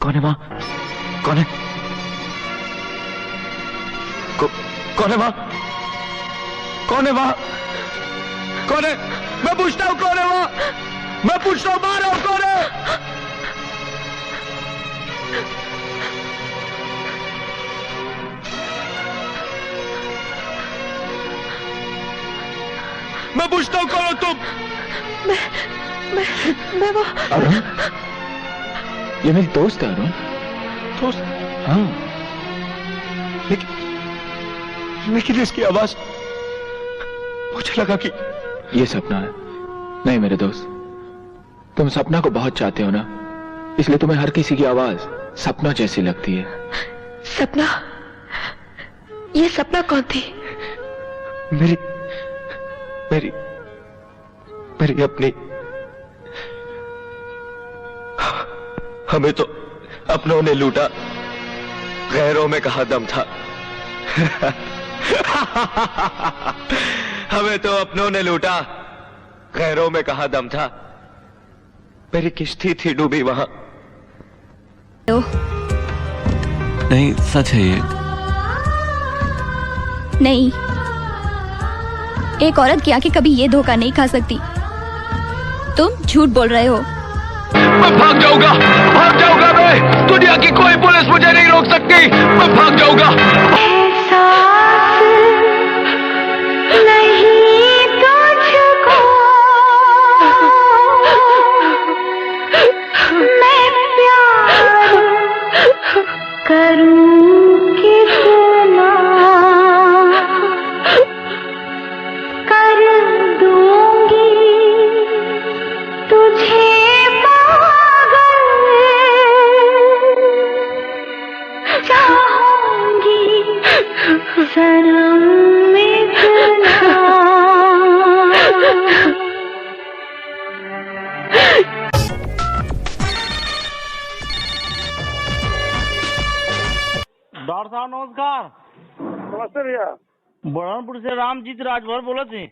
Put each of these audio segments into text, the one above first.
कौन है माँ? कौन है? कौन है माँ? कौन है माँ? कौन है? मैं पूछता हूँ कौन है माँ? मैं पूछता हूँ माँ रहा कौन है? मैं पूछता हूँ कौन हो तुम? मैं वो अरुण, ये मेरी दोस्त है अरुण। दोस्त? हाँ, लेकिन इसकी आवाज मुझे लगा कि ये सपना है। नहीं मेरे दोस्त, तुम सपना को बहुत चाहते हो ना, इसलिए तुम्हें हर किसी की आवाज सपना जैसी लगती है। सपना? ये सपना कौन थी? मेरी मेरी मेरी अपनी। हमें तो अपनों ने लूटा, गैरों में कहाँ दम था। हमें तो अपनों ने लूटा, गैरों में कहाँ दम था। मेरी किश्ती थी डूबी वहां। नहीं, सच है ये। नहीं, एक औरत की आंखें कभी ये धोखा नहीं खा सकती। तुम झूठ बोल रहे हो। मैं भाग जाऊंगा मैं। दुनिया की कोई पुलिस मुझे नहीं रोक सकती। मैं भाग जाऊंगा। डॉक्टर साहब नमस्कार। नमस्ते भैया। बरहनपुर से रामजीत राजभर बोला थे।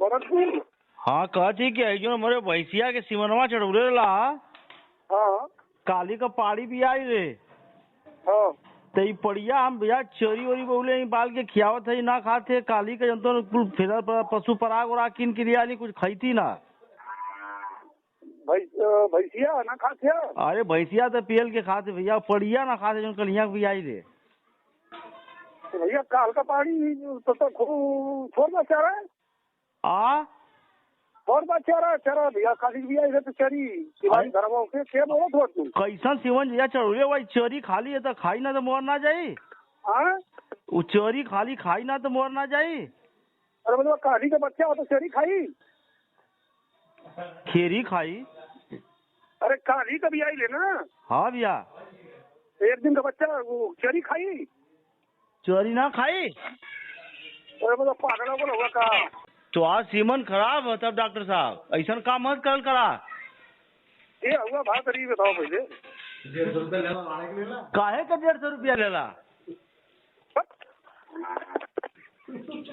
बरहनपुर? हाँ, कहा थी कि जो हमारे भैंसिया के सिमनवा चढ़ौले ला, हाँ काली का पाड़ी भी आई रे। हाँ। तो ये पड़िया हम भैया चोरी वोरी बोले बाल के खियावत है ना खाते। काली का जंतु फिर पशु पराग और किन क्रिया नहीं कुछ खाई थी ना। भैंसिया ना खाते? अरे भैंसिया तो पेल के खाते भैया, पड़िया ना खाते जो कलिया भी आई रे। तो भैया काल का पानी तो छोड़ना चाह रहा है। छोड़ना चाह रहा भैया। काली भी आई तो चरी शिवानी धर्म के क्या बोलो थोड़ा तुम? कैसन सिवन भैया चढ़ौले भाई? चोरी खाली है तो खाई ना तो मोर ना जाये। वो चोरी खाली खाई ना तो मोर ना जाये। अरे मतलब काली का बच्चा हो तो चरी खाई? खेरी खाई। अरे काली का भी आई ले ना। हाँ भैया। एक दिन का बच्चा वो चरी खाई? चोरी ना खाई। अरे मतलब पागल को होगा का? तो आज सीमन खराब है तब डॉक्टर साहब ऐसा काम मत कल करा। ये हुआ बात रही बताओ पहले। 150 रुपया लेला काहे का 150 रुपया लेला?